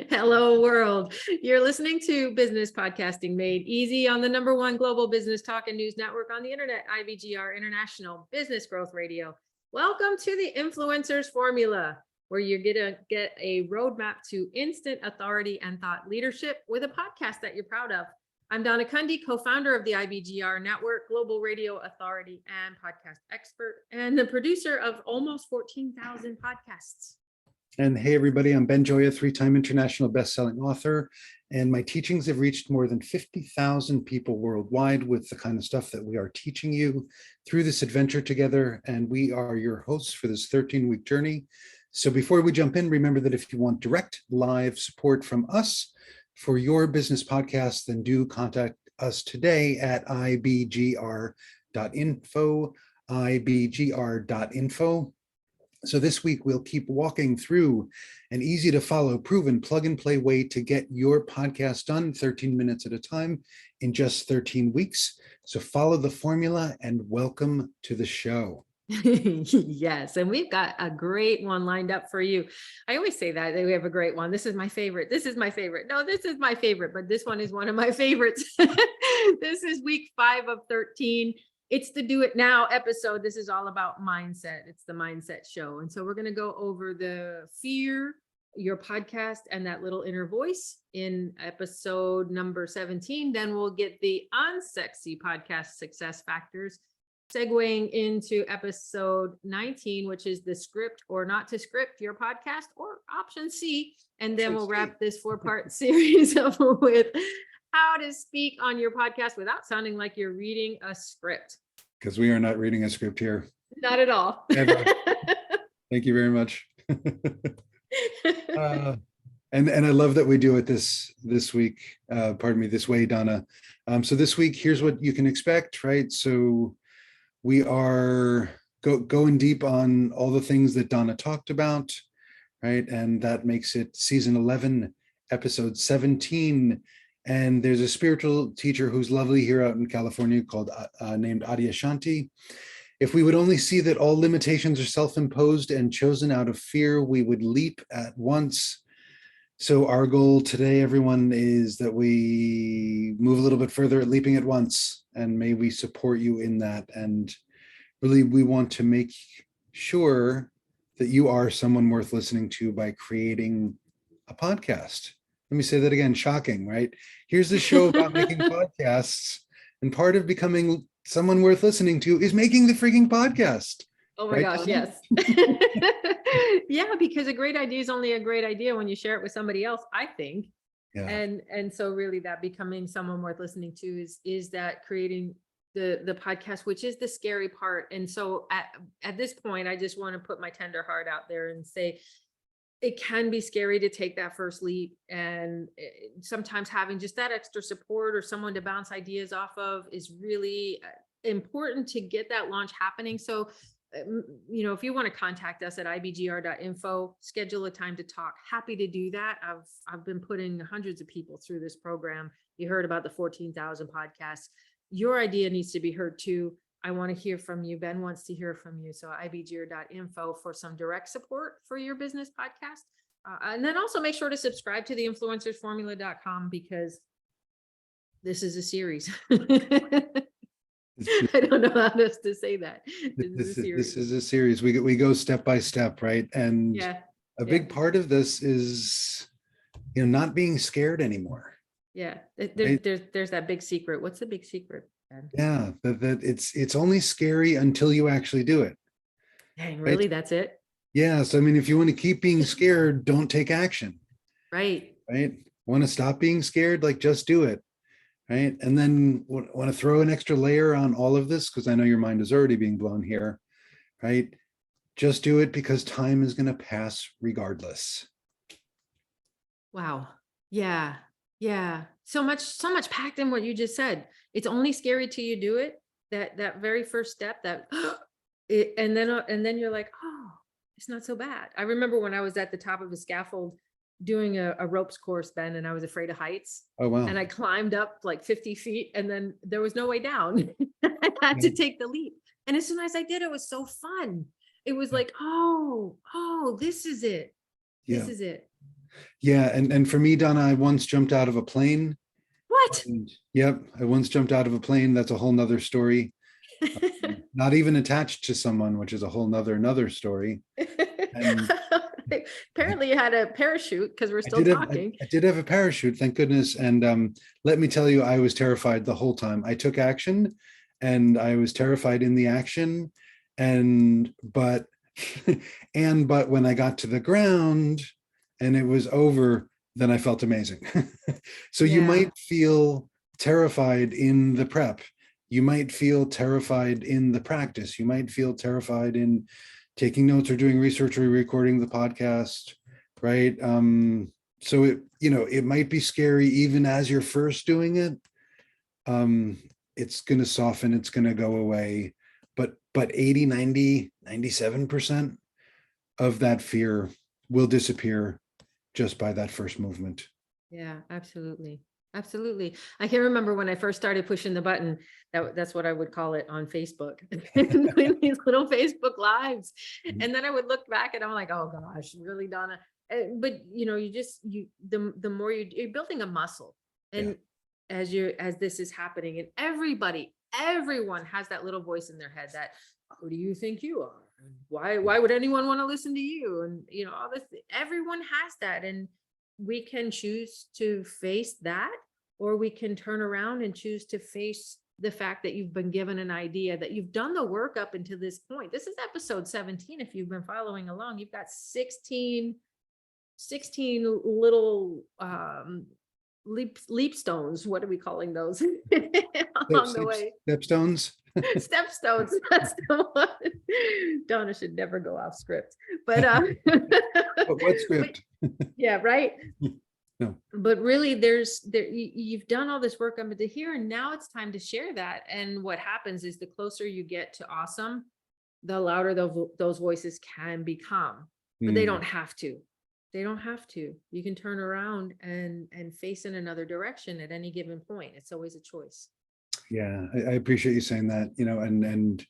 Hello, world. You're listening to Business Podcasting Made Easy on the #1 global business talk and news network on the internet, IBGR International Business Growth Radio. Welcome to the Influencers Formula, where you're going to get a roadmap to instant authority and thought leadership with a podcast that you're proud of. I'm Donna Cundy, co-founder of the IBGR Network, global radio authority and podcast expert, and the producer of almost 14,000 podcasts. And hey, everybody, I'm Ben Joya, 3-time international best-selling author, and my teachings have reached more than 50,000 people worldwide with the kind of stuff that we are teaching you through this adventure together, and we are your hosts for this 13-week journey. So before we jump in, remember that if you want direct live support from us for your business podcast, then do contact us today at ibgr.info, ibgr.info. So this week, we'll keep walking through an easy to follow, proven plug and play way to get your podcast done 13 minutes at a time in just 13 weeks. So follow the formula and welcome to the show. Yes, and we've got a great one lined up for you. I always say that we have a great one. This is my favorite. This is my favorite. No, this is my favorite, but this one is one of my favorites. This is week 5 of 13. It's the Do It Now episode. This is all about mindset. It's the mindset show. And so we're going to go over the fear, your podcast, and that little inner voice in episode number 17. Then we'll get the unsexy podcast success factors, segueing into episode 19, which is the script or not to script your podcast, or option C. And then we'll wrap this 4-part series up with how to speak on your podcast without sounding like you're reading a script. Because we are not reading a script here. Not at all. Thank you very much. And I love that we do it this week. This way, Donna. So this week, here's what you can expect, right? So we are going deep on all the things that Donna talked about, right? And that makes it season 11, episode 17. And there's a spiritual teacher who's lovely here out in California called named Adyashanti. If we would only see that all limitations are self-imposed and chosen out of fear, we would leap at once. So our goal today, everyone, is that we move a little bit further at leaping at once, and may we support you in that. And really, we want to make sure that you are someone worth listening to by creating a podcast. Let me say that again, shocking, right? Here's the show about making podcasts, and part of becoming someone worth listening to is making the freaking podcast. Oh my gosh, yes. Yeah, because a great idea is only a great idea when you share it with somebody else, I think. Yeah. And so really that becoming someone worth listening to is that creating the podcast, which is the scary part. And so at this point, I just want to put my tender heart out there and say, it can be scary to take that first leap, and sometimes having just that extra support or someone to bounce ideas off of is really important to get that launch happening. So, if you want to contact us at ibgr.info, schedule a time to talk. Happy to do that. I've been putting hundreds of people through this program. You heard about the 14,000 podcasts. Your idea needs to be heard too. I want to hear from you. Ben wants to hear from you. So ibgr.info for some direct support for your business podcast. And then also make sure to subscribe to the influencersformula.com, because this is a series. I don't know how else to say that. This is a series. We go step by step, right? And a big part of this is, not being scared anymore. Yeah. There's that big secret. What's the big secret? Yeah, that it's only scary until you actually do it. Dang, really? Right? That's it? Yeah. So, I mean, if you want to keep being scared, don't take action. Right. Want to stop being scared? Like, just do it. Right. And then want to throw an extra layer on all of this, because I know your mind is already being blown here. Right. Just do it, because time is going to pass regardless. Wow. Yeah. Yeah. So much packed in what you just said. It's only scary till you do it. That very first step, and then you're like, oh, it's not so bad. I remember when I was at the top of a scaffold doing a ropes course, Ben, and I was afraid of heights. Oh, wow. And I climbed up like 50 feet, and then there was no way down. I had to take the leap. And as soon as I did, it was so fun. It was like, oh, this is it. Yeah. This is it. Yeah. And for me, Donna, I once jumped out of a plane. What? Yep. I once jumped out of a plane. That's a whole nother story. Not even attached to someone, which is a whole another story. And Apparently you had a parachute because we're I still did have talking. I did have a parachute, thank goodness. And let me tell you, I was terrified the whole time. I took action, and I was terrified in the action. And but but when I got to the ground and it was over, then I felt amazing. So you Yeah. might feel terrified in the prep. You might feel terrified in the practice. You might feel terrified in taking notes or doing research or recording the podcast, right? So it might be scary even as you're first doing it. It's going to soften, it's going to go away. But 80, 90, 97% of that fear will disappear just by that first movement. Yeah, absolutely. Absolutely. I can remember when I first started pushing the button, that's what I would call it on Facebook, doing these little Facebook lives. And then I would look back and I'm like, oh gosh, really, Donna? But the more you're building a muscle. And as this is happening, and everyone has that little voice in their head that, who do you think you are? And why would anyone want to listen to you? And all this, everyone has that. And we can choose to face that, or we can turn around and choose to face the fact that you've been given an idea, that you've done the work up until this point. This is episode 17. If you've been following along, you've got 16 little leap stones. What are we calling those? Along the way. Stepstones. Stepstones. That's the one. Donna should never go off script. But But what script? Yeah, right. No. But really, you've done all this work up to here, and now it's time to share that. And what happens is, the closer you get to awesome, the louder those voices can become. But they don't have to. They don't have to. You can turn around and face in another direction at any given point. It's always a choice. Yeah, I appreciate you saying that. And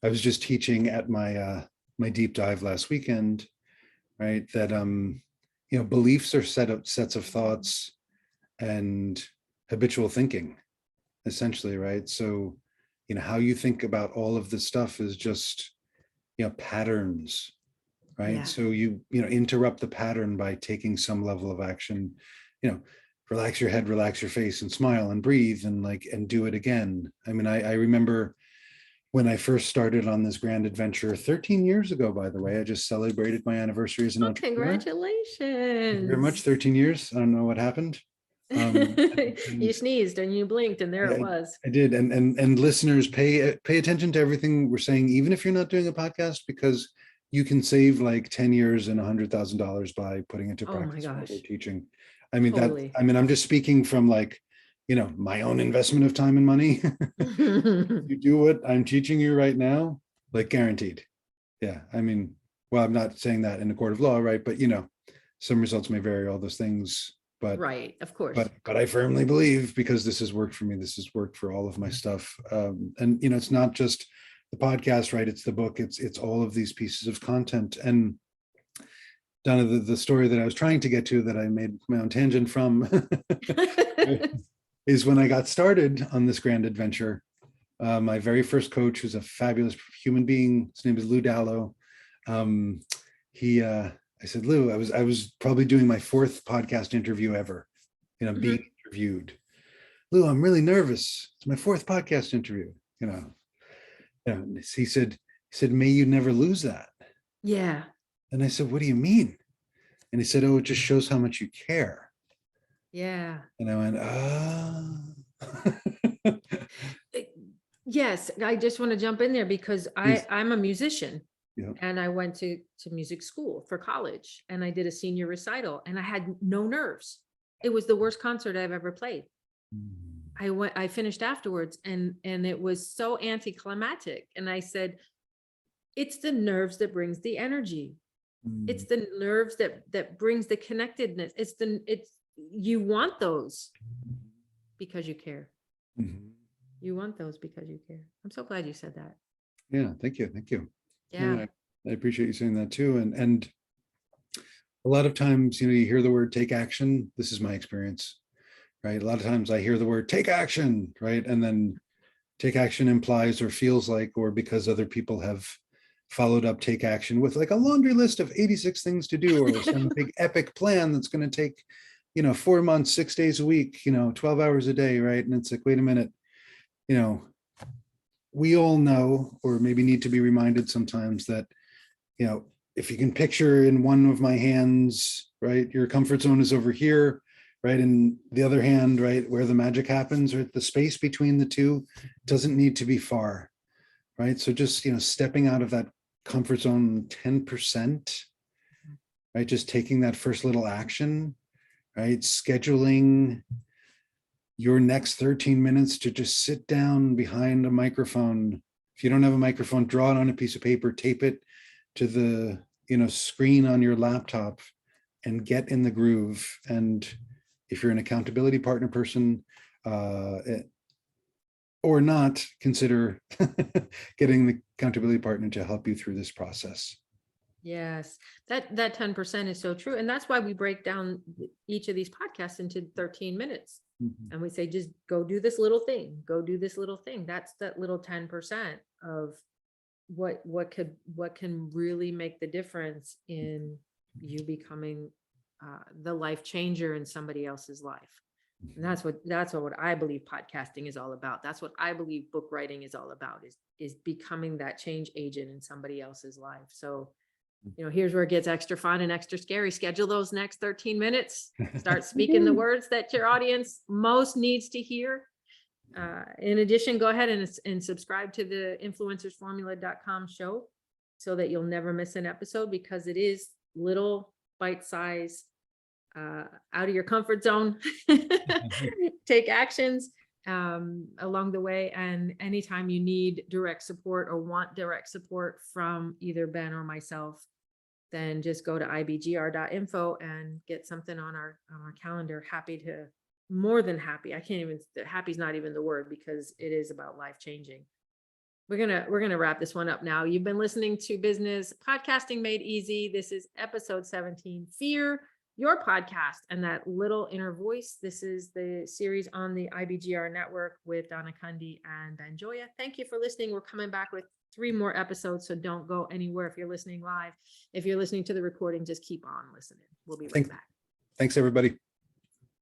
I was just teaching at my my deep dive last weekend, right? That beliefs are sets of thoughts and habitual thinking, essentially, right? So how you think about all of this stuff is just patterns, right? Yeah. So you interrupt the pattern by taking some level of action. Relax your head, relax your face, and smile and breathe, and do it again. I mean, I remember when I first started on this grand adventure 13 years ago, by the way. I just celebrated my anniversary as an entrepreneur. Congratulations. Thank you very much. 13 years. I don't know what happened. You sneezed and you blinked, and there it was. I did. And listeners, pay attention to everything we're saying, even if you're not doing a podcast, because you can save like 10 years and $100,000 by putting into practice what we're teaching. I mean, Totally. I'm just speaking from my own investment of time and money. You do what I'm teaching you right now, guaranteed. Yeah. I mean, well, I'm not saying that in a court of law, right? But some results may vary, all those things. But right, of course. But I firmly believe, because this has worked for me, this has worked for all of my stuff. And it's not just the podcast, right? It's the book. It's all of these pieces of content. And Donna, the story that I was trying to get to, that I made my own tangent from, is when I got started on this grand adventure. My very first coach, who's a fabulous human being, his name is Lou Dallow. I said, Lou, I was probably doing my 4th podcast interview ever, being interviewed. Lou, I'm really nervous. It's my 4th podcast interview. He said, may you never lose that. Yeah. And I said, what do you mean? And he said, oh, it just shows how much you care. Yeah. And I went, Yes, I just want to jump in there, because I'm a musician. Yeah. And I went to music school for college, and I did a senior recital, and I had no nerves. It was the worst concert I've ever played. I finished afterwards, and it was so anticlimactic. And I said, it's the nerves that brings the energy. It's the nerves that brings the connectedness. You want those because you care. You want those because you care. I'm so glad you said that. Yeah, thank you. Yeah. I appreciate you saying that too. And A lot of times, you hear the word take action. This is my experience, right? A lot of times I hear the word take action, right? And then take action implies or feels like, or because other people have followed up take action with like a laundry list of 86 things to do, or some big epic plan that's going to take, 4 months, 6 days a week, 12 hours a day, right? And it's like, wait a minute, we all know, or maybe need to be reminded sometimes that, if you can picture in one of my hands, right, your comfort zone is over here, right? And the other hand, right, where the magic happens, right, the space between the two doesn't need to be far, right? So just, stepping out of that comfort zone 10%, right? Just taking that first little action, right? Scheduling your next 13 minutes to just sit down behind a microphone. If you don't have a microphone, draw it on a piece of paper, tape it to the screen on your laptop, and get in the groove. And if you're an accountability partner person or not, consider getting the accountability partner to help you through this process. Yes, that 10% is so true. And that's why we break down each of these podcasts into 13 minutes. Mm-hmm. And we say, just go do this little thing, go do this little thing. That's that little 10% of what can really make the difference in you becoming the life changer in somebody else's life. And that's what I believe podcasting is all about. That's what I believe book writing is all about, is becoming that change agent in somebody else's life. So, here's where it gets extra fun and extra scary. Schedule those next 13 minutes, start speaking the words that your audience most needs to hear. In addition, go ahead and subscribe to the influencersformula.com show so that you'll never miss an episode, because it is little bite-size, out of your comfort zone, take actions along the way. And anytime you need direct support or want direct support from either Ben or myself, then just go to ibgr.info and get something on our calendar. More than happy. Happy is not even the word, because it is about life changing. We're gonna wrap this one up now. You've been listening to Business Podcasting Made Easy. This is episode 17, Fear Your Podcast and That Little Inner Voice. This is the series on the IBGR network with Donna Cundy and Ben Joya. Thank you for listening. We're coming back with 3 more episodes, so don't go anywhere if you're listening live. If you're listening to the recording, just keep on listening. We'll be right back. Thanks, everybody.